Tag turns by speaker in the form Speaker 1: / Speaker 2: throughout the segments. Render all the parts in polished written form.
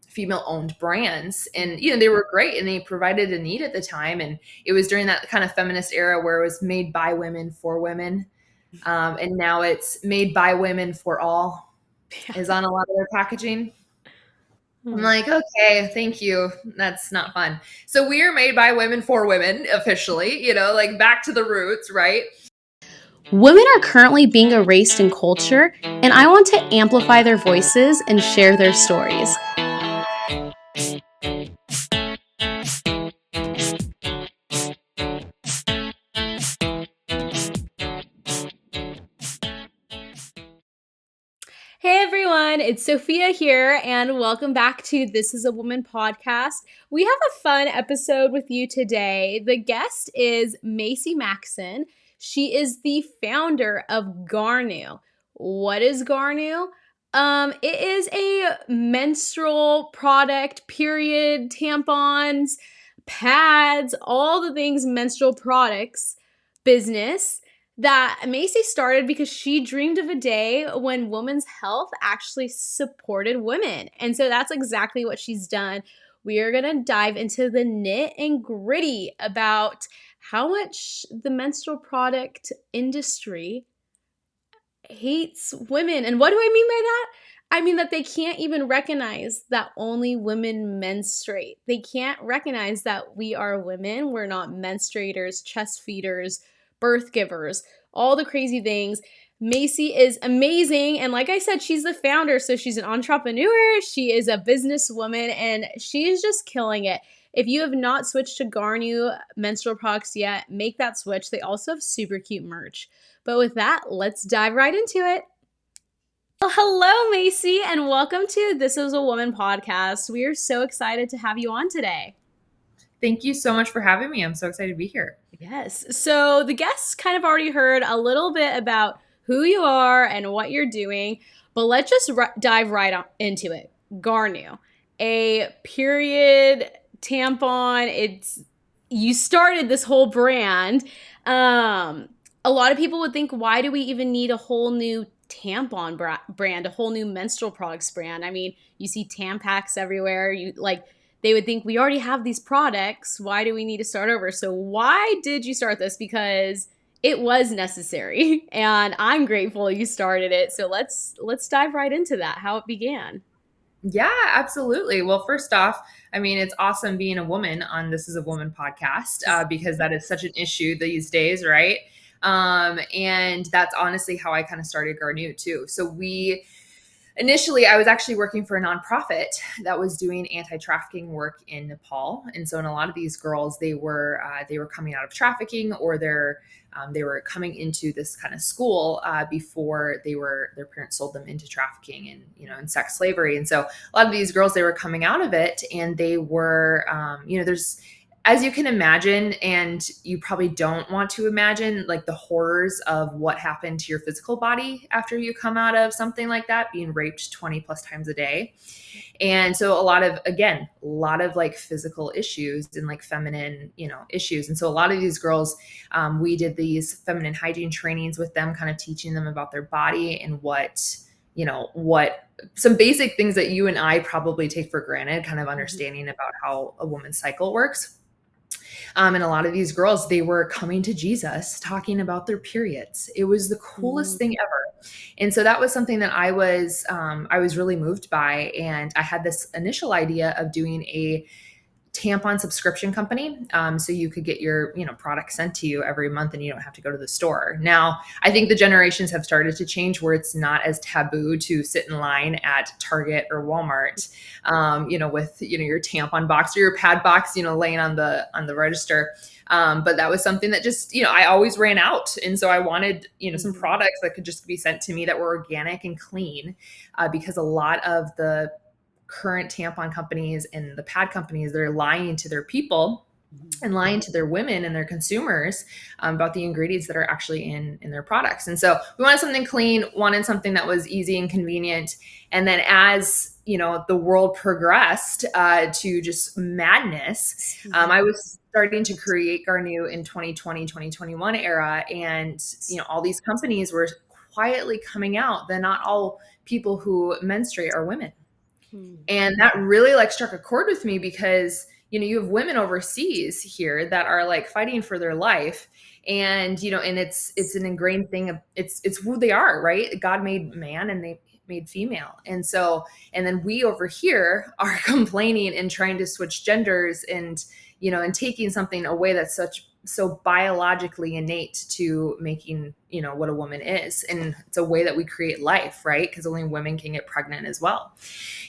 Speaker 1: female-owned brands, and they were great and they provided a need at the time. And it was during that kind of feminist era where it was made by women for women, and now it's made by women for all is on a lot of their packaging. I'm like, okay, thank you. That's not fun. So we are made by women for women officially, like back to the roots, right?
Speaker 2: Women are currently being erased in culture, and I want to amplify their voices and share their stories. Hey everyone, it's Sophia here, and welcome back to This is a Woman podcast. We have a fun episode with you today. The guest is Macy Maxson. She is the founder of Garnuu. What is Garnuu? It is a menstrual product, period, tampons, pads, all the things menstrual products business that Macy started because she dreamed of a day when women's health actually supported women. And so that's exactly what she's done. We are going to dive into the nit and gritty about how much the menstrual product industry hates women. And what do I mean by that? I mean that they can't even recognize that only women menstruate. They can't recognize that we are women. We're not menstruators, chest feeders, birth givers, all the crazy things. Macy is amazing. And like I said, she's the founder. So she's an entrepreneur. She is a businesswoman and she is just killing it. If you have not switched to Garnuu menstrual products yet, make that switch. They also have super cute merch. But with that, let's dive right into it. Well, hello, Macy, and welcome to This is a Woman podcast. We are so excited to have you on today.
Speaker 1: Thank you so much for having me. I'm so excited to be here.
Speaker 2: Yes. So the guests kind of already heard a little bit about who you are and what you're doing, but let's just dive right into it. Garnuu, a period tampon. You started this whole brand. A lot of people would think, why do we even need a whole new tampon brand, a whole new menstrual products brand? I mean, you see Tampax everywhere. They would think we already have these products. Why do we need to start over? So why did you start this? Because it was necessary, and I'm grateful you started it. So let's dive right into that, how it began.
Speaker 1: Yeah, absolutely. Well, first off, I mean, it's awesome being a woman on This is a Woman podcast because that is such an issue these days, right? And that's honestly how I kind of started Garnuu too. So initially, I was actually working for a nonprofit that was doing anti-trafficking work in Nepal, and so in a lot of these girls, they were coming out of trafficking, or they were coming into this kind of school before their parents sold them into trafficking and in sex slavery. And so a lot of these girls, they were coming out of it, and they were there's, as you can imagine, and you probably don't want to imagine, like the horrors of what happened to your physical body after you come out of something like that, being raped 20 plus times a day. And so a lot of like physical issues and like feminine, issues. And so a lot of these girls, we did these feminine hygiene trainings with them, kind of teaching them about their body and what some basic things that you and I probably take for granted, kind of understanding about how a woman's cycle works. And a lot of these girls, they were coming to Jesus talking about their periods. It was the coolest thing ever. And so that was something that I was really moved by. And I had this initial idea of doing a tampon subscription company. So you could get your, product sent to you every month and you don't have to go to the store. Now, I think the generations have started to change where it's not as taboo to sit in line at Target or Walmart, with, your tampon box or your pad box, laying on the register. But that was something that just, I always ran out. And so I wanted, some products that could just be sent to me that were organic and clean, because a lot of the current tampon companies and the pad companies, they're lying to their people and lying to their women and their consumers about the ingredients that are actually in their products. And so we wanted something clean, wanted something that was easy and convenient. And then as the world progressed to just madness, I was starting to create Garnuu in 2020, 2021 era. And, all these companies were quietly coming out that not all people who menstruate are women.
Speaker 2: Hmm.
Speaker 1: And that really like struck a chord with me because, you have women overseas here that are like fighting for their life. And, and it's an ingrained thing of it's who they are, right? God made man and they made female. And so, and then we over here are complaining and trying to switch genders and, and taking something away that's so biologically innate to making, what a woman is. And it's a way that we create life, right? Because only women can get pregnant as well.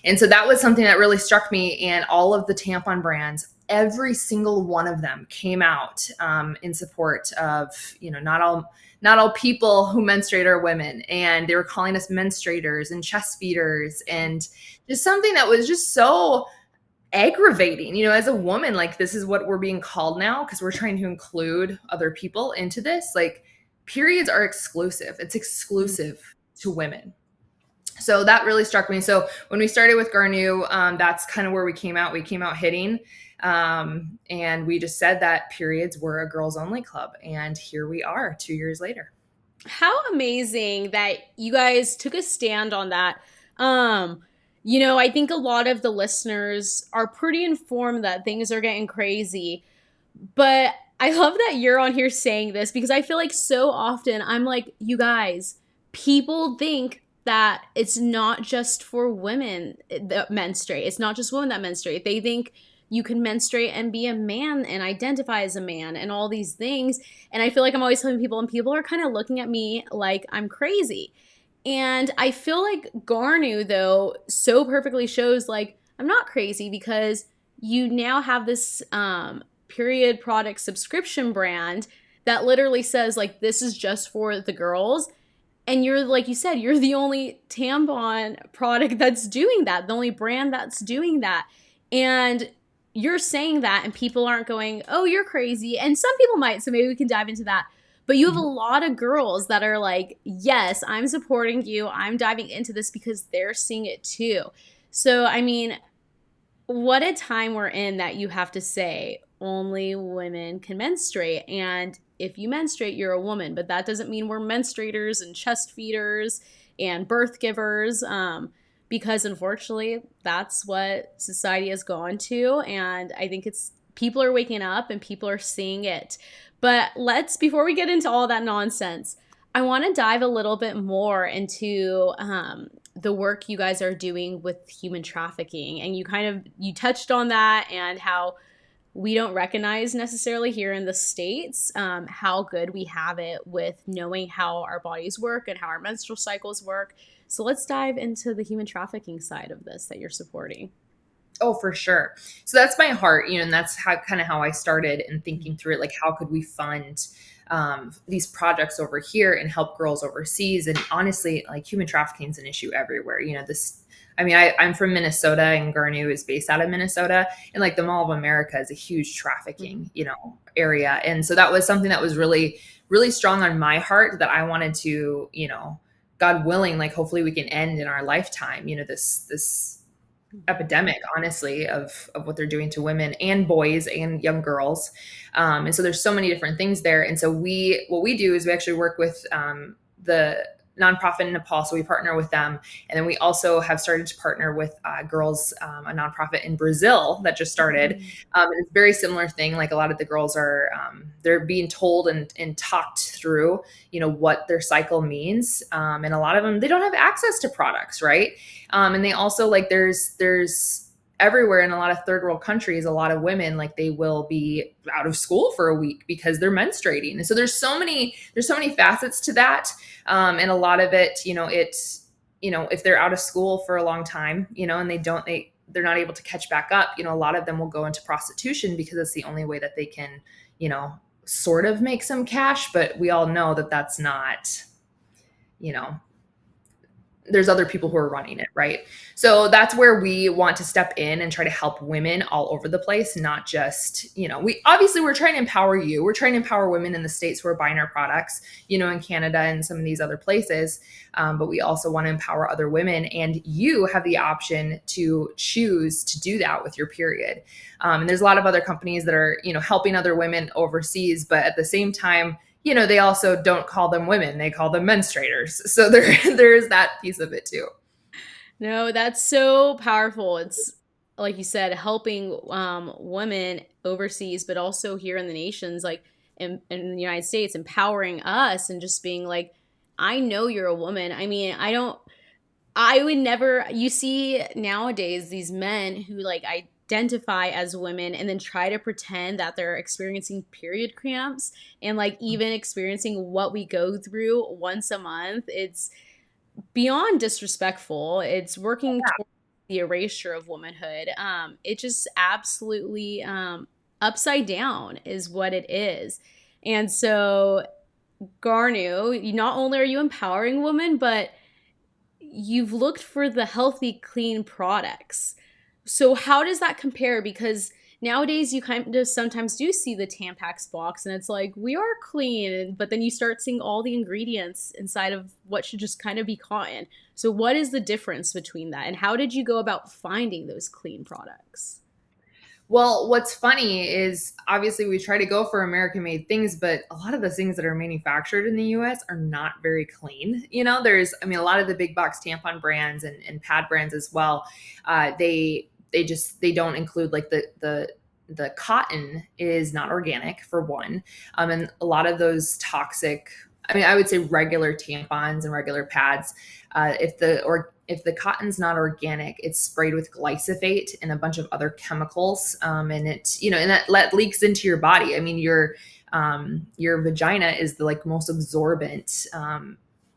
Speaker 1: And so that was something that really struck me. And all of the tampon brands, every single one of them came out in support of, not all people who menstruate are women. And they were calling us menstruators and chest feeders, and just something that was just so aggravating, as a woman. Like, this is what we're being called now because we're trying to include other people into this. Like, periods are exclusive. It's exclusive to women. So that really struck me. So when we started with Garnuu, that's kind of where we came out. We came out hitting, and we just said that periods were a girls only club. And here we are 2 years later.
Speaker 2: How amazing that you guys took a stand on that. Um, I think a lot of the listeners are pretty informed that things are getting crazy. But I love that you're on here saying this because I feel like so often I'm like, you guys, people think that it's not just for women that menstruate. It's not just women that menstruate. They think you can menstruate and be a man and identify as a man and all these things. And I feel like I'm always telling people, and people are kind of looking at me like I'm crazy. And I feel like Garnuu, though, so perfectly shows like I'm not crazy because you now have this period product subscription brand that literally says like this is just for the girls, and you're like you said, you're the only tampon product that's doing that, the only brand that's doing that. And you're saying that and people aren't going, oh, you're crazy, and some people might, so maybe we can dive into that. But you have a
Speaker 1: Mhm.
Speaker 2: lot of girls that are like, yes, I'm supporting you, I'm diving into this because they're seeing it too. So I mean, what a time we're in that you have to say only women can menstruate. And if you menstruate, you're a woman. But that doesn't mean we're menstruators and chest feeders and birth givers, because unfortunately, that's what society has gone to. And I think it's people are waking up and people are seeing it. But before we get into all that nonsense, I want to dive a little bit more into the work you guys are doing with human trafficking. And you touched on that and how we don't recognize necessarily here in the States how good we have it with knowing how our bodies work and how our menstrual cycles work. So let's dive into the human trafficking side of this that you're supporting.
Speaker 1: Oh, for sure. So that's my heart, and that's how I started and thinking through it. Like, how could we fund these projects over here and help girls overseas? And honestly, like, human trafficking is an issue everywhere. I mean, I'm from Minnesota, and Garnuu is based out of Minnesota, and like the Mall of America is a huge trafficking, area. And so that was something that was really, really strong on my heart that I wanted to, God willing, like, hopefully we can end in our lifetime, this epidemic, honestly, of what they're doing to women and boys and young girls. And so there's so many different things there. And so what we do is we actually work with the nonprofit in Nepal. So we partner with them. And then we also have started to partner with girls, a nonprofit in Brazil that just started. And it's a very similar thing. Like, a lot of the girls are, they're being told and talked through, what their cycle means. And a lot of them, they don't have access to products, right? And they also, like, there's everywhere in a lot of third world countries, a lot of women, like, they will be out of school for a week because they're menstruating. And so there's so many facets to that. And a lot of it, if they're out of school for a long time, and they're not able to catch back up, a lot of them will go into prostitution because it's the only way that they can, sort of make some cash. But we all know that that's not, you know, there's other people who are running it, right? So that's where we want to step in and try to help women all over the place, not just, we're trying to empower you. We're trying to empower women in the States who are buying our products, in Canada and some of these other places. But we also want to empower other women, and you have the option to choose to do that with your period. And there's a lot of other companies that are, helping other women overseas, but at the same time, they also don't call them women, they call them menstruators. So there is that piece of it too.
Speaker 2: No, that's so powerful. It's like you said, helping women overseas, but also here in the nations, like in the United States, empowering us and just being like, I know you're a woman. I mean, I would never, you see nowadays these men who like identify as women and then try to pretend that they're experiencing period cramps and like even experiencing what we go through once a month. It's beyond disrespectful. It's working towards the erasure of womanhood. It just absolutely upside down is what it is. And so, Garnuu, not only are you empowering women, but you've looked for the healthy, clean products. So how does that compare? Because nowadays you kind of sometimes do see the Tampax box and it's like, we are clean, but then you start seeing all the ingredients inside of what should just kind of be cotton. So what is the difference between that? And how did you go about finding those clean products?
Speaker 1: Well, what's funny is obviously we try to go for American made things, but a lot of the things that are manufactured in the US are not very clean. I mean, a lot of the big box tampon brands and pad brands as well, they don't include like the cotton is not organic for one. And a lot of those toxic, I mean, I would say regular tampons and regular pads, if the cotton's not organic, it's sprayed with glyphosate and a bunch of other chemicals, and that leaks into your body. I mean, your vagina is the like most absorbent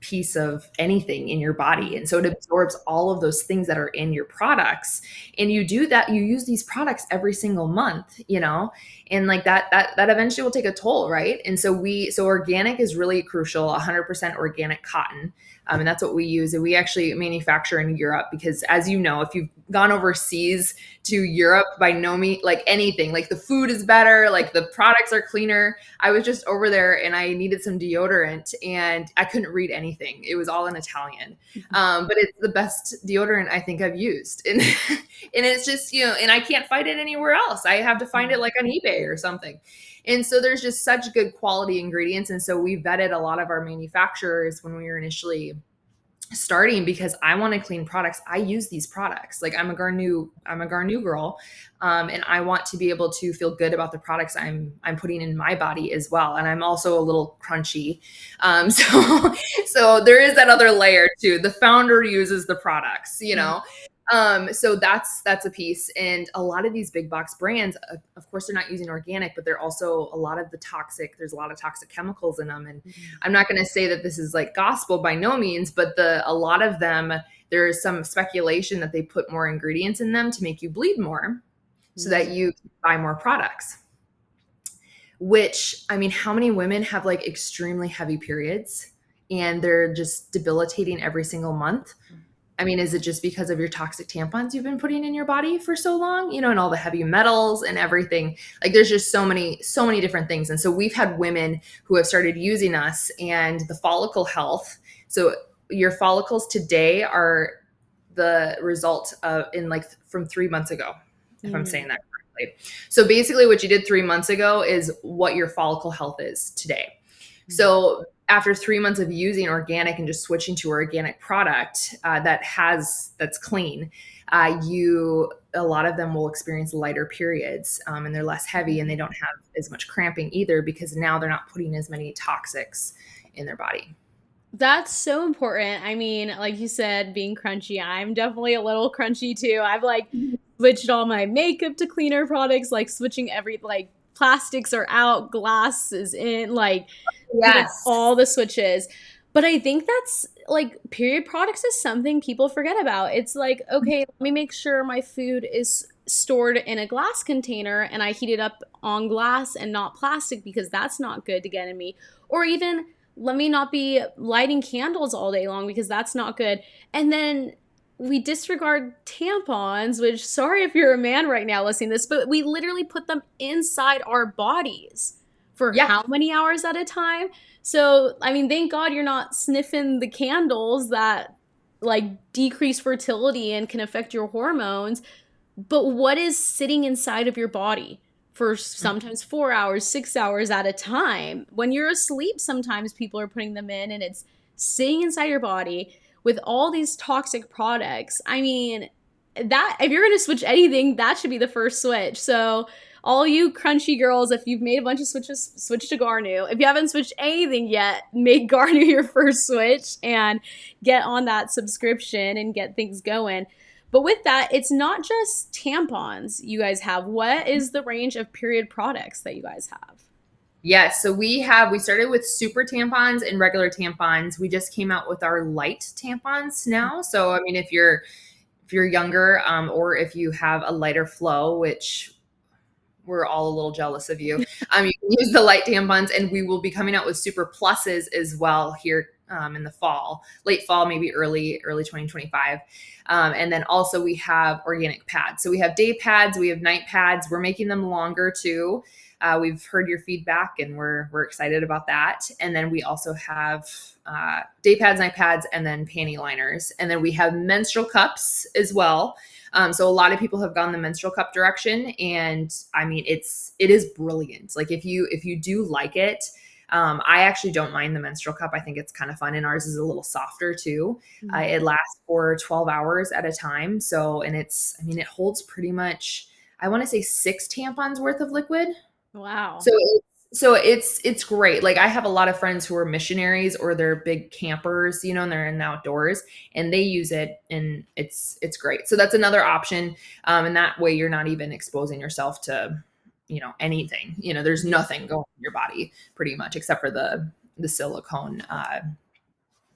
Speaker 1: piece of anything in your body, and so it absorbs all of those things that are in your products. And you use these products every single month, and like that eventually will take a toll, right? And so organic is really crucial. 100% organic cotton. And that's what we use. And we actually manufacture in Europe because, as you know, if you've gone overseas to Europe, by no means, like anything, like the food is better, like the products are cleaner. I was just over there and I needed some deodorant and I couldn't read anything. It was all in Italian. But it's the best deodorant I think I've used. And, and it's just, and I can't find it anywhere else. I have to find it like on eBay or something. And so there's just such good quality ingredients. And so we vetted a lot of our manufacturers when we were initially starting because I wanted clean products. I use these products. Like I'm a Garnuu girl. And I want to be able to feel good about the products I'm putting in my body as well. And I'm also a little crunchy. So there is that other layer too. The founder uses the products, so that's a piece. And a lot of these big box brands, of course, they're not using organic, but they're also there's a lot of toxic chemicals in them. And I'm not going to say that this is like gospel by no means, but a lot of them, there is some speculation that they put more ingredients in them to make you bleed more so that you can buy more products. Which, I mean, how many women have like extremely heavy periods and they're just debilitating every single month? I mean, is it just because of your toxic tampons you've been putting in your body for so long, and all the heavy metals and everything? Like there's just so many different things. And so we've had women who have started using us and the follicle health. So your follicles today are the result of in like from 3 months ago, if I'm saying that correctly. So basically what you did 3 months ago is what your follicle health is today. So after 3 months of using organic and just switching to organic product that's clean, a lot of them will experience lighter periods, and they're less heavy and they don't have as much cramping either because now they're not putting as many toxics in their body.
Speaker 2: That's so important. I mean, like you said, being crunchy, I'm definitely a little crunchy too. I've like switched all my makeup to cleaner products, like switching like plastics are out, glass is in, like doing
Speaker 1: Yes.
Speaker 2: all the switches. But I think that's like period products is something people forget about. It's like, okay, let me make sure my food is stored in a glass container and I heat it up on glass and not plastic because that's not good to get in me. Or even let me not be lighting candles all day long because that's not good. And then we disregard tampons, which, sorry if you're a man right now listening to this, but we literally put them inside our bodies for
Speaker 1: Yeah.
Speaker 2: how many hours at a time? So, I mean, thank God you're not sniffing the candles that like decrease fertility and can affect your hormones. But what is sitting inside of your body for sometimes 4 hours, 6 hours at a time? When you're asleep, sometimes people are putting them in and it's sitting inside your body. with all these toxic products, I mean, that if you're going to switch anything, that should be the first switch. So all you crunchy girls, if you've made a bunch of switches, switch to Garnuu. If you haven't switched anything yet, make Garnuu your first switch and get on that subscription and get things going. But with that, it's not just tampons you guys have. What is the range of period products that you guys have?
Speaker 1: Yes, so we started with super tampons and regular tampons. We just came out with our light tampons now. So I mean, if you're younger, or if you have a lighter flow, which we're all a little jealous of you. You can use the light tampons, and we will be coming out with super pluses as well here in the fall, late fall, maybe early 2025. And then also we have organic pads. So we have day pads, we have night pads. We're making them longer too. We've heard your feedback, and we're excited about that. And then we also have day pads, night pads, and then panty liners. And then we have menstrual cups as well. So a lot of people have gone the menstrual cup direction, and I mean, it is brilliant. Like if you do like it, I actually don't mind the menstrual cup. I think it's kind of fun, and ours is a little softer too. It lasts for 12 hours at a time. So, and it holds pretty much, I want to say 6 tampons worth of liquid.
Speaker 2: Wow.
Speaker 1: So it's great. Like I have a lot of friends who are missionaries or they're big campers, and they're in the outdoors and they use it, and it's great. So that's another option. And that way you're not even exposing yourself to, anything. There's nothing going in your body pretty much except for the silicone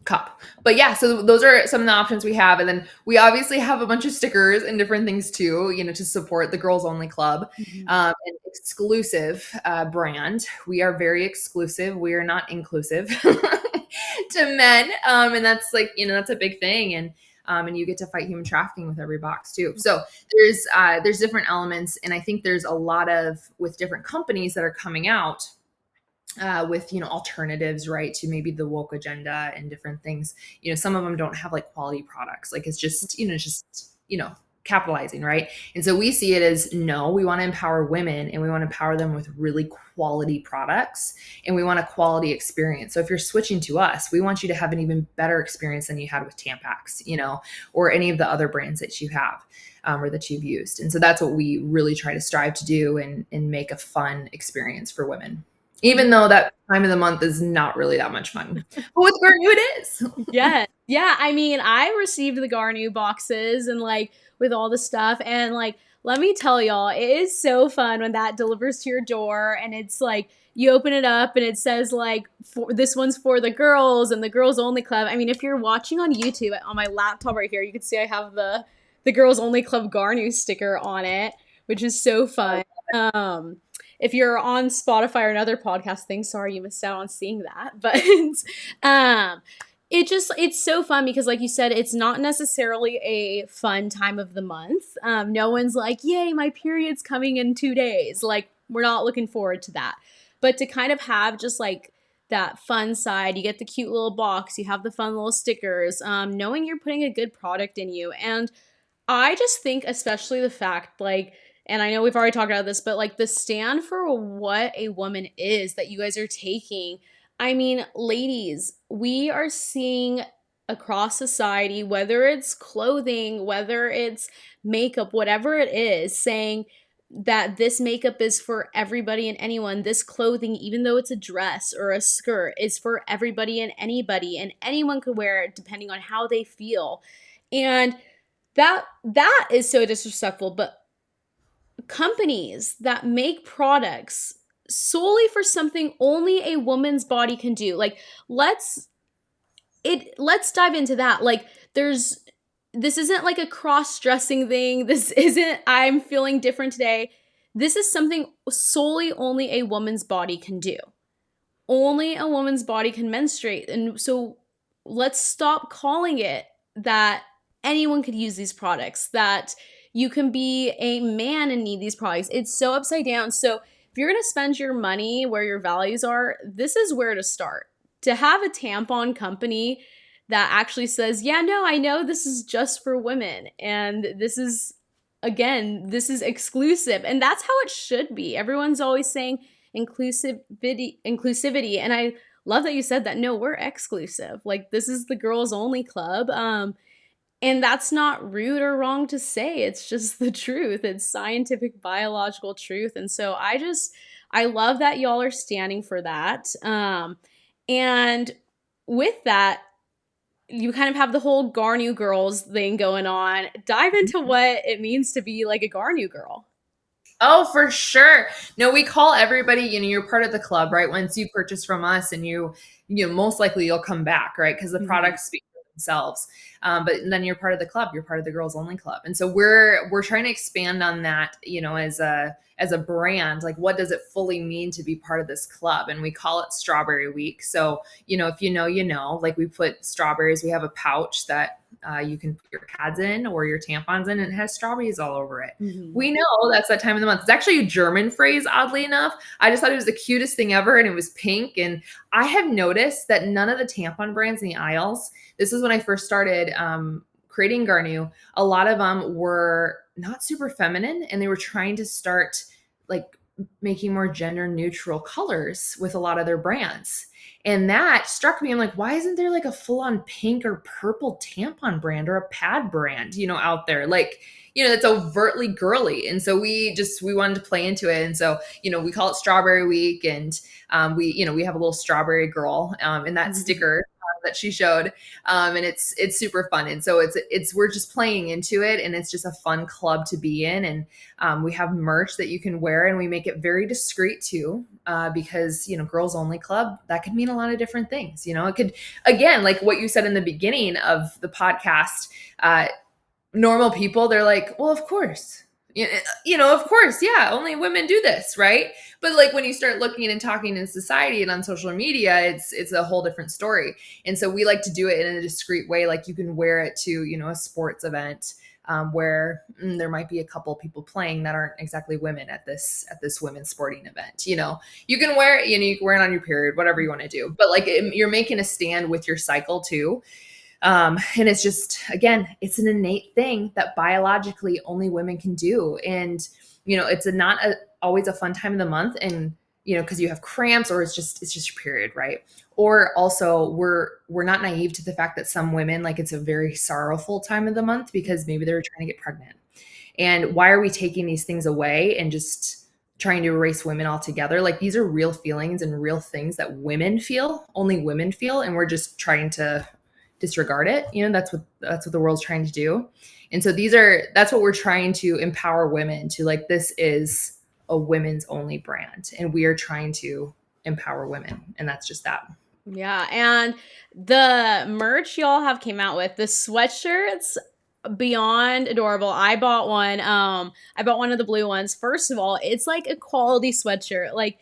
Speaker 1: cup. But yeah, so those are some of the options we have. And then we obviously have a bunch of stickers and different things too, to support the Girls Only Club.
Speaker 2: Mhm.
Speaker 1: An exclusive brand. We are very exclusive. We are not inclusive to men. And that's like, that's a big thing. And you get to fight human trafficking with every box too. So there's different elements. And I think there's a lot with different companies that are coming out with alternatives, right, to maybe the woke agenda and different things. Some of them don't have like quality products. Like it's just capitalizing, right? And so we see it as, no, we want to empower women, and we want to empower them with really quality products, and we want a quality experience. So if you're switching to us, we want you to have an even better experience than you had with Tampax, or any of the other brands that you have. Or that you've used. And so that's what we really try to strive to do, and make a fun experience for women. Even though that time of the month is not really that much fun. But with Garnuu, it is.
Speaker 2: Yeah. Yeah. I mean, I received the Garnuu boxes and like with all the stuff. And like, let me tell y'all, it is so fun when that delivers to your door and it's like, you open it up and it says like, this one's for the girls and the Girls Only Club. I mean, if you're watching on YouTube on my laptop right here, you can see I have the Girls Only Club Garnuu sticker on it, which is so fun. If you're on Spotify or another podcast thing, sorry you missed out on seeing that. But um, it's so fun because like you said, it's not necessarily a fun time of the month. No one's like, yay, my period's coming in 2 days. Like we're not looking forward to that. But to kind of have just like that fun side, you get the cute little box, you have the fun little stickers, knowing you're putting a good product in you. And I just think, especially the fact, like, and I know we've already talked about this, but like the stand for what a woman is that you guys are taking. I mean, ladies, we are seeing across society, whether it's clothing, whether it's makeup, whatever it is, saying that this makeup is for everybody and anyone. This clothing, even though it's a dress or a skirt, is for everybody and anybody, and anyone could wear it depending on how they feel. And that is so disrespectful. But companies that make products solely for something only a woman's body can do, like let's dive into that. Like this isn't like a cross-dressing thing. This isn't I'm feeling different today. This is something solely only a woman's body can do. Only a woman's body can menstruate. And so let's stop calling it that anyone could use these products, that you can be a man and need these products. It's so upside down. So if you're going to spend your money where your values are, this is where to start. To have a tampon company that actually says, yeah, no, I know this is just for women. And this is, again, this is exclusive. And that's how it should be. Everyone's always saying inclusivity. And I love that you said that. No, we're exclusive. Like, this is the girls only club. And that's not rude or wrong to say. It's just the truth. It's scientific biological truth. And so I love that y'all are standing for that. And with that, you kind of have the whole Garnuu girls thing going on. Dive into what it means to be like a Garnuu girl.
Speaker 1: Oh, for sure. No, we call everybody, you're part of the club, right? Once you purchase from us and most likely you'll come back, right? Because the
Speaker 2: Mhm.
Speaker 1: products speak for themselves. But then you're part of the club, you're part of the girls only club. And so we're trying to expand on that, as a brand, like what does it fully mean to be part of this club? And we call it Strawberry Week. So, if like we put strawberries, we have a pouch that you can put your pads in or your tampons in, and it has strawberries all over it.
Speaker 2: Mhm.
Speaker 1: We know that's that time of the month. It's actually a German phrase, oddly enough. I just thought it was the cutest thing ever, and it was pink. And I have noticed that none of the tampon brands in the aisles, this is when I first started creating Garnuu, a lot of them were not super feminine, and they were trying to start like making more gender neutral colors with a lot of their brands. And that struck me. I'm like, why isn't there like a full on pink or purple tampon brand or a pad brand, out there? Like, that's overtly girly. And so we wanted to play into it. And so, we call it Strawberry Week. And we have a little strawberry girl in that
Speaker 2: Mhm.
Speaker 1: sticker that she showed. And it's super fun. And so we're just playing into it, and it's just a fun club to be in. And we have merch that you can wear, and we make it very discreet too, because, girls only club, that could mean a lot of different things. It could, again, like what you said in the beginning of the podcast, normal people, they're like, well, of course, of course, yeah, only women do this, right? But like when you start looking and talking in society and on social media, it's a whole different story. And so we like to do it in a discreet way. Like you can wear it to, a sports event, where there might be a couple people playing that aren't exactly women at this women's sporting event. You can wear it, you can wear it on your period, whatever you want to do. But like you're making a stand with your cycle too. And it's just, again, it's an innate thing that biologically only women can do. And, it's always a fun time of the month. And, because you have cramps, or it's just your period, right? Or also we're not naive to the fact that some women, like, it's a very sorrowful time of the month because maybe they're trying to get pregnant. And why are we taking these things away and just trying to erase women altogether? Like, these are real feelings and real things that women feel, only women feel, and we're just trying to disregard it. That's what the world's trying to do. And so that's what we're trying to empower women to, like, this is a women's only brand, and we are trying to empower women, and that's just that.
Speaker 2: Yeah, and the merch y'all have came out with, the sweatshirts, beyond adorable. I bought one of the blue ones. First of all, it's like a quality sweatshirt. Like,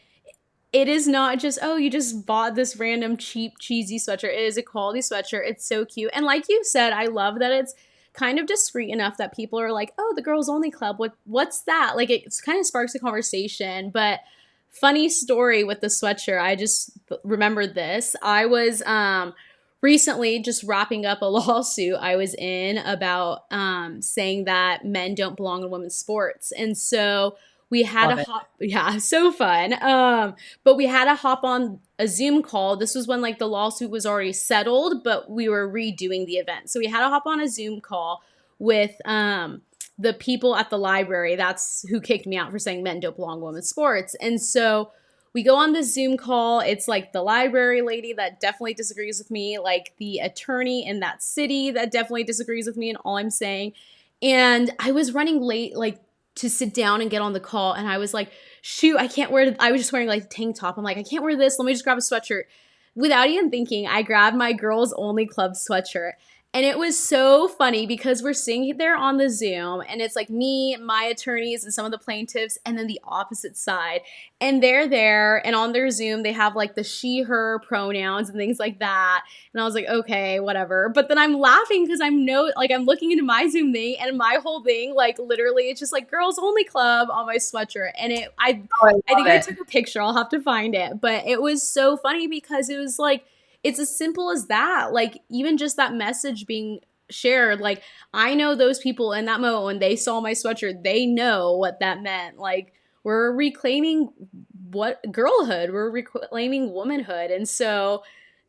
Speaker 2: it is not just, oh, you just bought this random cheap cheesy sweatshirt. It is a quality sweatshirt. It's so cute. And like you said, I love that it's kind of discreet enough that people are like, oh, the girls only club, what's that? Like, it kind of sparks a conversation. But funny story with the sweatshirt, I just remembered this. I was recently just wrapping up a lawsuit I was in about saying that men don't belong in women's sports. And so we had a
Speaker 1: Love it.
Speaker 2: hop, yeah, so fun. But we had to hop on a Zoom call. This was when like the lawsuit was already settled, but we were redoing the event. So we had to hop on a Zoom call with the people at the library. That's who kicked me out for saying men don't belong in women's sports. And so we go on the Zoom call. It's like the library lady that definitely disagrees with me, like the attorney in that city that definitely disagrees with me and all I'm saying. And I was running late, like, to sit down and get on the call. And I was like, shoot, I can't wear, I was just wearing like a tank top. I'm like, I can't wear this. Let me just grab a sweatshirt. Without even thinking, I grabbed my girls only club sweatshirt. And it was so funny because we're sitting there on the Zoom and it's like me, my attorneys, and some of the plaintiffs, and then the opposite side. And they're there, and on their Zoom, they have like the she, her pronouns and things like that. And I was like, okay, whatever. But then I'm laughing because I'm looking into my Zoom thing, and my whole thing, like, literally, it's just like girls only club on my sweatshirt. And
Speaker 1: Oh, I
Speaker 2: I
Speaker 1: love
Speaker 2: think I
Speaker 1: it.
Speaker 2: took a picture. I'll have to find it. But it was so funny because it was like, it's as simple as that. Like, even just that message being shared, like, I know those people in that moment when they saw my sweatshirt, they know what that meant. Like, we're reclaiming what girlhood, we're reclaiming womanhood. And so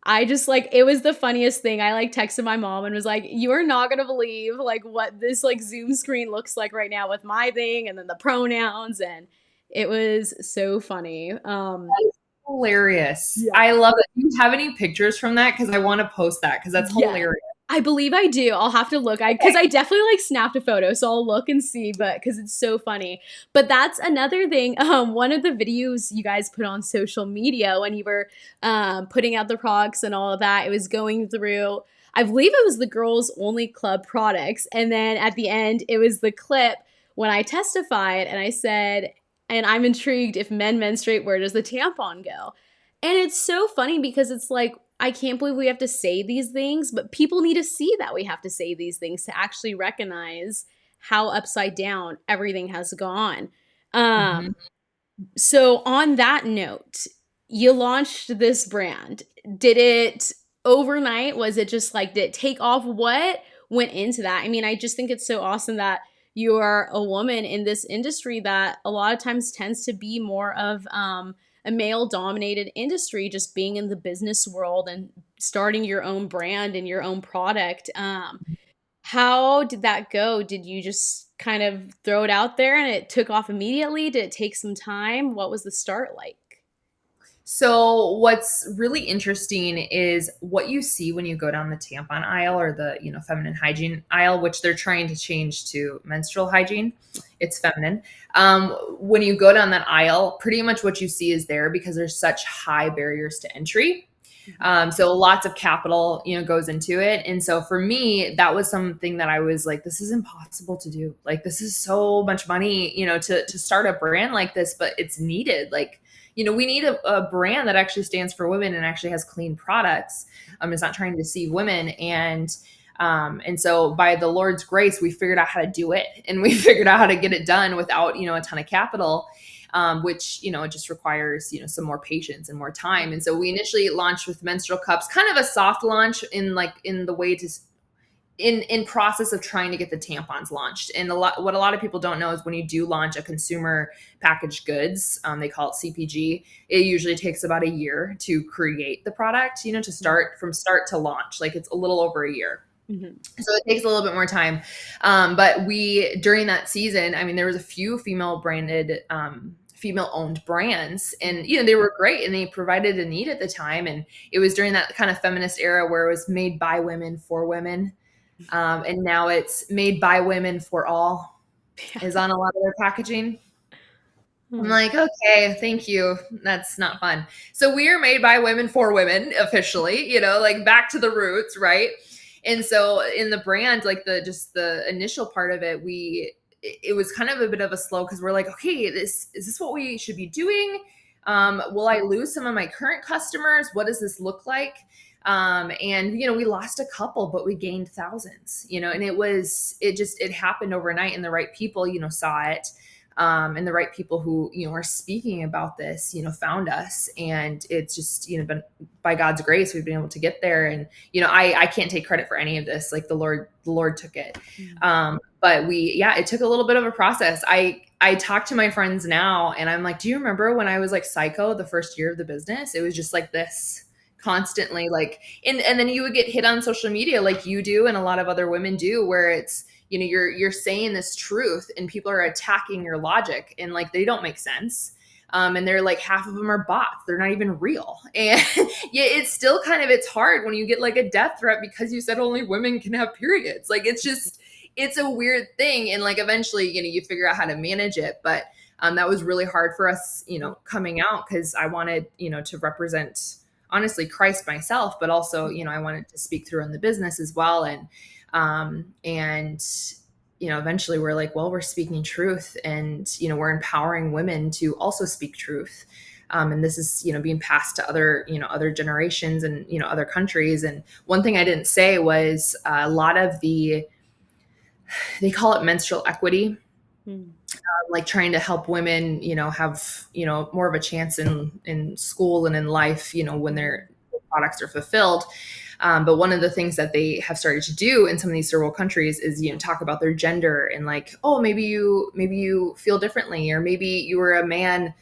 Speaker 2: I just like, it was the funniest thing. I like texted my mom and was like, you are not going to believe like what this like Zoom screen looks like right now with my thing and then the pronouns. And it was so funny.
Speaker 1: Hilarious.
Speaker 2: Yeah.
Speaker 1: I love it. Do you have any pictures from that? Because I want to post that because that's
Speaker 2: Yeah.
Speaker 1: hilarious.
Speaker 2: I believe I do. I'll have to look. Because I definitely like snapped a photo, so I'll look and see. But because it's so funny. But that's another thing. One of the videos you guys put on social media when you were putting out the products and all of that, it was going through. I believe it was the girls only club products, and then at the end, it was the clip when I testified and I said, "And I'm intrigued if men menstruate, where does the tampon go?" And it's so funny because it's like, I can't believe we have to say these things, but people need to see that we have to say these things to actually recognize how upside down everything has gone.
Speaker 1: Mhm.
Speaker 2: So on that note, you launched this brand. Did it overnight? Was it just like, did it take off? What went into that? I mean, I just think it's so awesome that you are a woman in this industry that a lot of times tends to be more of a male dominated industry, just being in the business world and starting your own brand and your own product. How did that go? Did you just kind of throw it out there and it took off immediately? Did it take some time? What was the start like?
Speaker 1: So what's really interesting is what you see when you go down the tampon aisle or the, feminine hygiene aisle, which they're trying to change to menstrual hygiene. It's feminine. When you go down that aisle, pretty much what you see is there because there's such high barriers to entry. So lots of capital, goes into it. And so for me, that was something that I was like, this is impossible to do. Like, this is so much money, to start a brand like this, but it's needed. Like, we need a brand that actually stands for women and actually has clean products. It's not trying to deceive women. And so by the Lord's grace, we figured out how to do it and we figured out how to get it done without, a ton of capital. Which, it just requires, some more patience and more time. And so we initially launched with menstrual cups, kind of a soft launch in the way to, in process of trying to get the tampons launched. And what a lot of people don't know is when you do launch a consumer packaged goods, they call it CPG, it usually takes about a year to create the product, to start from start to launch. Like it's a little over a year.
Speaker 2: Mm-hmm.
Speaker 1: So it takes a little bit more time. But during that season, I mean, there was a few female branded, female owned brands and, they were great and they provided a need at the time. And it was during that kind of feminist era where it was made by women for women. And now it's made by women for all is on a lot of their packaging. I'm
Speaker 2: Yeah.
Speaker 1: like, okay, thank you. That's not fun. So we are made by women for women officially, like back to the roots, right? And so in the brand, like the initial part of it, it was kind of a bit of a slow because we're like, okay, is this what we should be doing? Will I lose some of my current customers? What does this look like? And we lost a couple, but we gained thousands, and it happened overnight and the right people, saw it. And the right people who are speaking about this found us, and it's just been by God's grace we've been able to get there. And I can't take credit for any of this. Like the Lord took it. But it took a little bit of a process. I talk to my friends now and I'm like, do you remember when I was like psycho the first year of the business? It was just like this constantly, like, and then you would get hit on social media like you do and a lot of other women do, where it's you're saying this truth and people are attacking your logic and like they don't make sense. And they're like, half of them are bots, they're not even real. And it's still it's hard when you get like a death threat because you said only women can have periods. Like it's a weird thing. And like eventually you figure out how to manage it. But that was really hard for us coming out, because I wanted to represent honestly Christ myself, but also I wanted to speak through in the business as well. And eventually we're like, well, we're speaking truth, and we're empowering women to also speak truth. And this is being passed to other generations and other countries. And one thing I didn't say was a lot of they call it menstrual equity, like trying to help women have more of a chance in school and in life when their products are fulfilled. But one of the things that they have started to do in some of these third world countries is, talk about their gender and like, oh, maybe you feel differently, or maybe you were a man,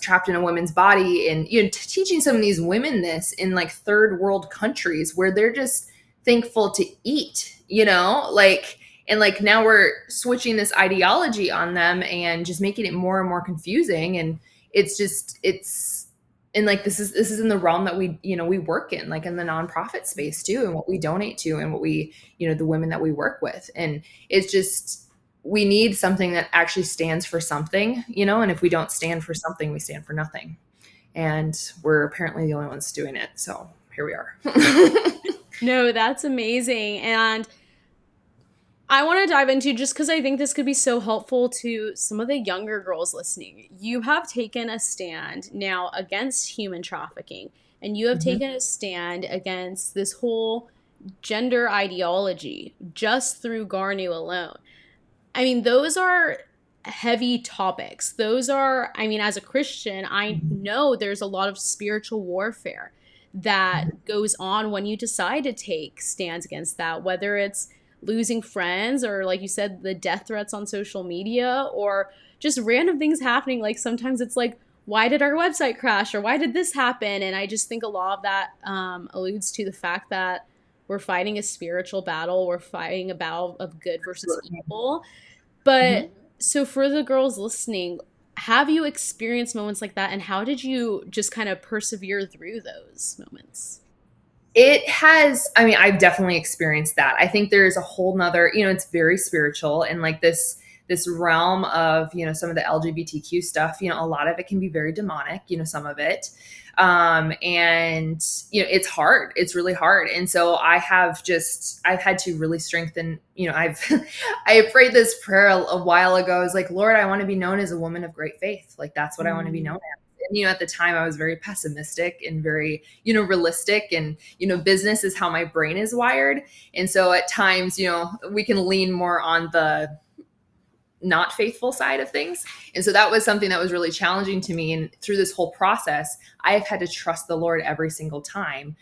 Speaker 1: trapped in a woman's body, and teaching some of these women this in like third world countries where they're just thankful to eat, like, and like now we're switching this ideology on them and just making it more and more confusing. And it's and like this is in the realm that we work in, like in the nonprofit space too, and what we donate to, and what we the women that we work with. And it's just, we need something that actually stands for something, and if we don't stand for something, we stand for nothing. And we're apparently the only ones doing it, so here we are.
Speaker 2: No, that's amazing. And I want to dive into, just because I think this could be so helpful to some of the younger girls listening. You have taken a stand now against human trafficking, and you have
Speaker 1: Mhm.
Speaker 2: taken a stand against this whole gender ideology just through Garnuu alone. I mean, those are heavy topics. Those are, I mean, as a Christian, I know there's a lot of spiritual warfare that goes on when you decide to take stands against that, whether it's losing friends or, like you said, the death threats on social media, or just random things happening. Like sometimes it's like, why did our website crash, or why did this happen? And I just think a lot of that alludes to the fact that we're fighting a spiritual battle. We're fighting a battle of good versus evil. But
Speaker 1: Mhm.
Speaker 2: so for the girls listening, have you experienced moments like that, and how did you just kind of persevere through those moments?
Speaker 1: It has, I mean, I've definitely experienced that. I think there's a whole nother, it's very spiritual, and like this realm of, some of the LGBTQ stuff, a lot of it can be very demonic, some of it. And it's hard. It's really hard. And so I've had to really strengthen, I prayed this prayer a while ago. I was like, Lord, I want to be known as a woman of great faith. Like that's what I want to be known
Speaker 2: Mm.
Speaker 1: as. And, at the time I was very pessimistic and very, realistic, and, business is how my brain is wired. And so at times, we can lean more on the not faithful side of things. And so that was something that was really challenging to me. And through this whole process, I've had to trust the Lord every single time,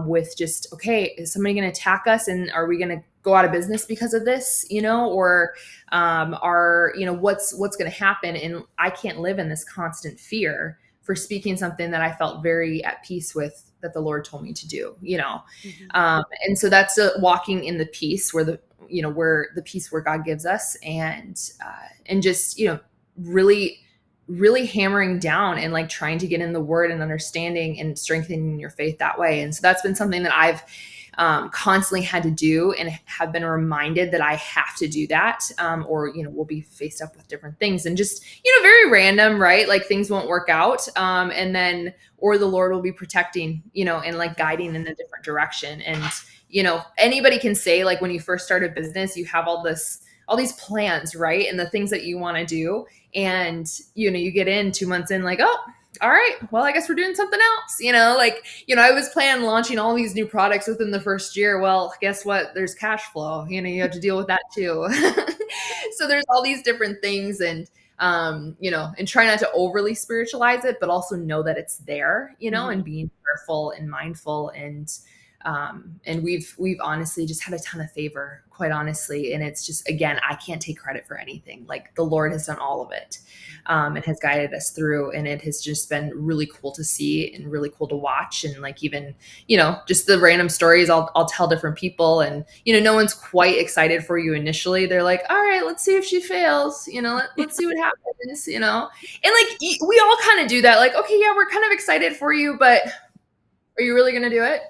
Speaker 1: with just, okay, is somebody going to attack us? And are we going to go out of business because of this, or what's going to happen? And I can't live in this constant fear for speaking something that I felt very at peace with, that the Lord told me to do.
Speaker 2: Mhm.
Speaker 1: And so that's walking in the peace where where the peace where God gives us. And just, really, really hammering down and like trying to get in the word and understanding and strengthening your faith that way. And so that's been something that I've constantly had to do, and have been reminded that I have to do that, or we'll be faced up with different things, and just very random, right? Like things won't work out, and then, or the Lord will be protecting, and like guiding in a different direction. And anybody can say, like, when you first start a business, you have all these plans, right? And the things that you want to do, and you get in 2 months in, like, oh, all right, well, I guess we're doing something else, like, I was planning launching all these new products within the first year. Well, guess what? There's cash flow, you have to deal with that too. So there's all these different things. And and try not to overly spiritualize it, but also know that it's there, and
Speaker 2: Mhm.
Speaker 1: being careful and mindful. And we've honestly just had a ton of favor, quite honestly. And it's just, again, I can't take credit for anything. Like the Lord has done all of it, and has guided us through. And it has just been really cool to see and really cool to watch. And like, even, just the random stories I'll tell different people, and, no one's quite excited for you initially. They're like, all right, let's see if she fails, let's see what happens. And like, we all kind of do that. Like, okay, yeah, we're kind of excited for you, but are you really going to do it?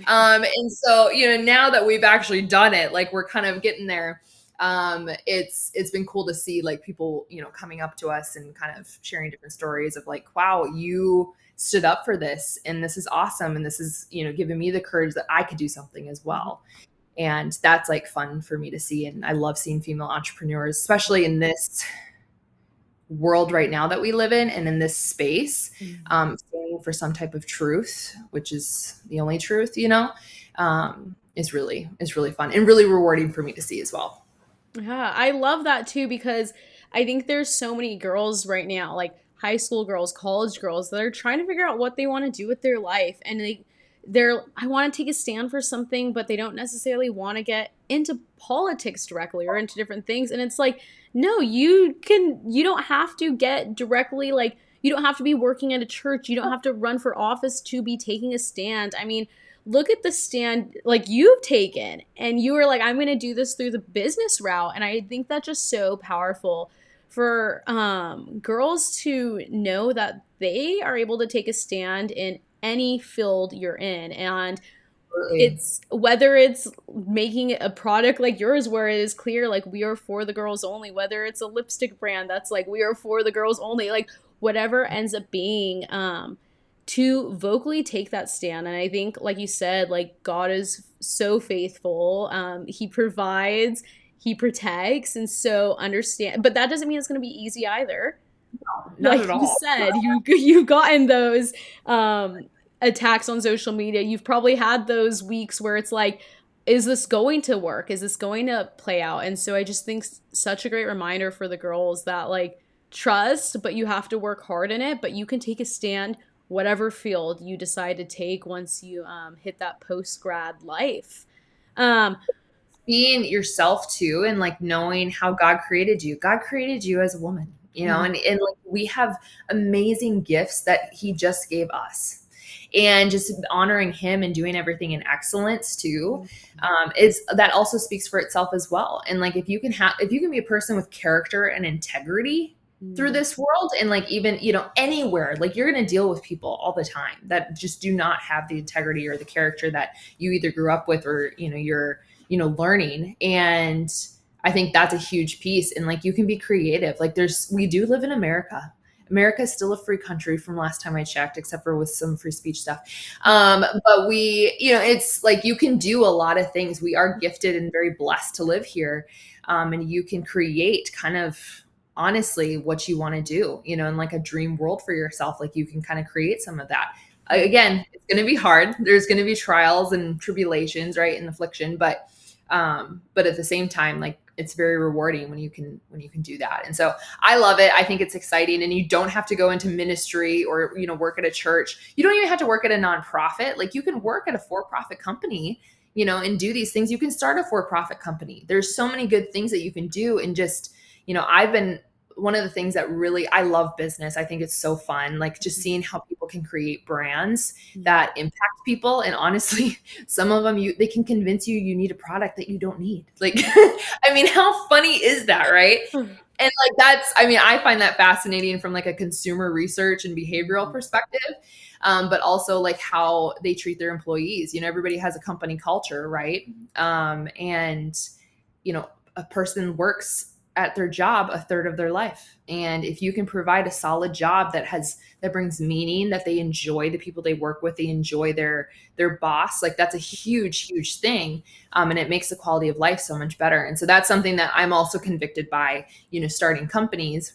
Speaker 1: And so, now that we've actually done it, like we're kind of getting there. It's been cool to see like people, coming up to us and kind of sharing different stories of like, wow, you stood up for this, and this is awesome. And this is, giving me the courage that I could do something as
Speaker 2: Mhm.
Speaker 1: well. And that's like fun for me to see. And I love seeing female entrepreneurs, especially in this world right now that we live in, and in this space,
Speaker 2: Mhm.
Speaker 1: standing for some type of truth, which is the only truth, is really fun and really rewarding for me to see as well.
Speaker 2: Yeah, I love that too, because I think there's so many girls right now, like high school girls, college girls, that are trying to figure out what they want to do with their life, and they're I want to take a stand for something, but they don't necessarily want to get into politics directly or into different things. And it's like, no, you don't have to get directly, like, You don't have to be working at a church. You don't have to run for office to be taking a stand. I mean, look at the stand like you've taken, and you were like, I'm going to do this through the business route. And I think that's just so powerful for girls to know that they are able to take a stand in any field you're in. And
Speaker 1: Absolutely.
Speaker 2: it's whether it's making a product like yours where it is clear like we are for the girls only, whether it's a lipstick brand that's like we are for the girls only, like whatever ends up being, to vocally take that stand. And I think like you said, like God is so faithful. He provides, he protects, and so understand, but that doesn't mean it's going to be easy either.
Speaker 1: Not
Speaker 2: Like
Speaker 1: at
Speaker 2: you
Speaker 1: all.
Speaker 2: said, you've gotten those attacks on social media. You've probably had those weeks where it's like, is this going to work? Is this going to play out? And so I just think such a great reminder for the girls that like trust, but you have to work hard in it. But you can take a stand whatever field you decide to take once you hit that post grad life. Um,
Speaker 1: Being yourself too, and like knowing how God created you. God created you as a woman, you know, and like we have amazing gifts that he just gave us. And just honoring him and doing everything in excellence too, is that also speaks for itself as well. And like if you can be a person with character and integrity through this world, and like even anywhere, like you're going to deal with people all the time that just do not have the integrity or the character that you either grew up with, or you're learning. And I think that's a huge piece. And like you can be creative. Like we do live in America. America is still a free country from last time I checked, except for with some free speech stuff. But it's like you can do a lot of things. We are gifted and very blessed to live here. And you can create kind of honestly what you want to do, in like a dream world for yourself. Like you can kind of create some of that. Again, it's going to be hard. There's going to be trials and tribulations, right, and affliction, but at the same time, like it's very rewarding when you can do that. And so I love it. I think it's exciting. And you don't have to go into ministry or work at a church. You don't even have to work at a nonprofit. Like you can work at a for-profit company, and do these things. You can start a for-profit company. There's so many good things that you can do. And just I've been one of the things that really, I love business. I think it's so fun, like just seeing how people can create brands that impact people. And honestly, some of them, they can convince you need a product that you don't need. Like, I mean, how funny is that, right? And like, I find that fascinating from like a consumer research and behavioral perspective. But also like how they treat their employees. Everybody has a company culture, right? And a person works at their job a third of their life. And if you can provide a solid job that brings meaning, that they enjoy the people they work with, they enjoy their boss, like that's a huge, huge thing. And it makes the quality of life so much better. And so that's something that I'm also convicted by, starting companies.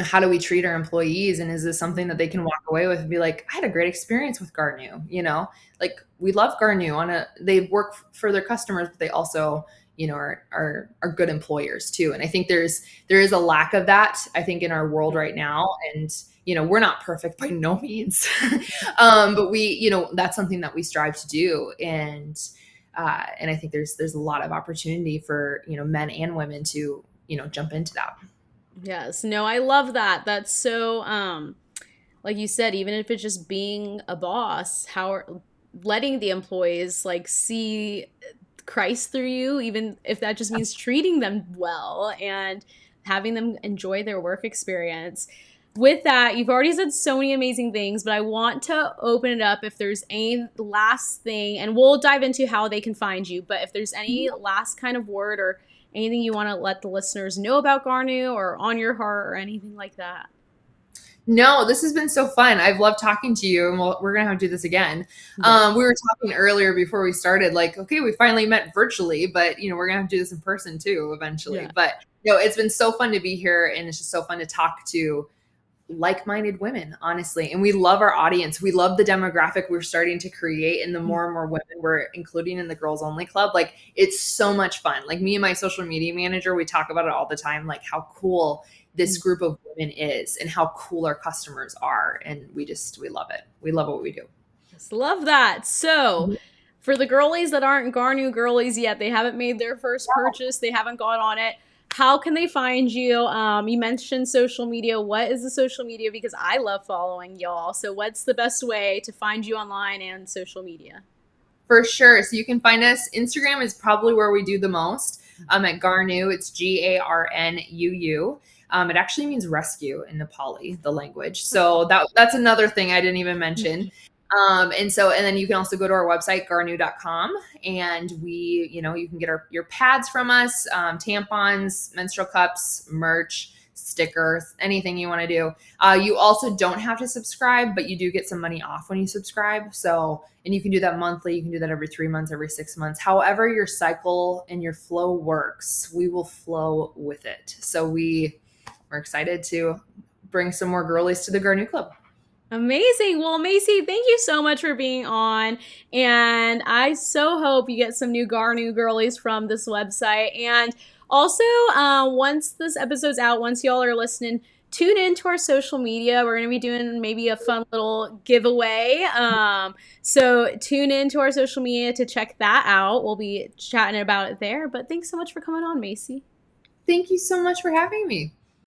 Speaker 1: How do we treat our employees? And is this something that they can walk away with and be like, I had a great experience with Garnuu, like we love Garnuu they work for their customers, but they also, are good employers too. And I think there is a lack of that, I think, in our world right now. And, we're not perfect by no means. But we, that's something that we strive to do. And I think there's a lot of opportunity for, men and women to, jump into that.
Speaker 2: Yes. No, I love that. That's so like you said, even if it's just being a boss, how letting the employees like see Christ through you, even if that just means treating them well and having them enjoy their work experience. With that, you've already said so many amazing things, but I want to open it up if there's any last thing, and we'll dive into how they can find you. But if there's any last kind of word or anything you want to let the listeners know about Garnuu or on your heart or anything like that.
Speaker 1: No, this has been so fun. I've loved talking to you, and we're going to have to do this again. We were talking earlier before we started, like, okay, we finally met virtually, but we're going to have to do this in person too eventually.
Speaker 2: Yeah.
Speaker 1: But it's been so fun to be here, and it's just so fun to talk to like-minded women, honestly. And we love our audience. We love the demographic we're starting to create, and the more and more women we're including in the Girls Only Club. Like, it's so much fun. Like, me and my social media manager, we talk about it all the time, like how cool this group of women is and how cool our customers are. And we love it. We love what we do.
Speaker 2: Just love that. So for the girlies that aren't Garnuu girlies yet, they haven't made their first purchase, they haven't gone on it, How can they find you? You mentioned social media. What is the social media? Because I love following y'all. So, what's the best way to find you online and social media?
Speaker 1: For sure. So you can find us. Instagram is probably where we do the most. At Garnuu, it's Garnuu. It actually means rescue in Nepali, the language. So that's another thing I didn't even mention. And then you can also go to our website, garnuu.com, and you can get your pads from us, tampons, menstrual cups, merch, stickers, anything you want to do. You also don't have to subscribe, but you do get some money off when you subscribe. So, and you can do that monthly. You can do that every 3 months, every 6 months. However, your cycle and your flow works, we will flow with it. So we're excited to bring some more girlies to the Garnuu Club.
Speaker 2: Amazing. Well, Macy, thank you so much for being on. And I so hope you get some new Garnuu girlies from this website. And also, once this episode's out, once y'all are listening, tune into our social media. We're going to be doing maybe a fun little giveaway. So tune into our social media to check that out. We'll be chatting about it there. But thanks so much for coming on, Macy.
Speaker 1: Thank you so much for having me.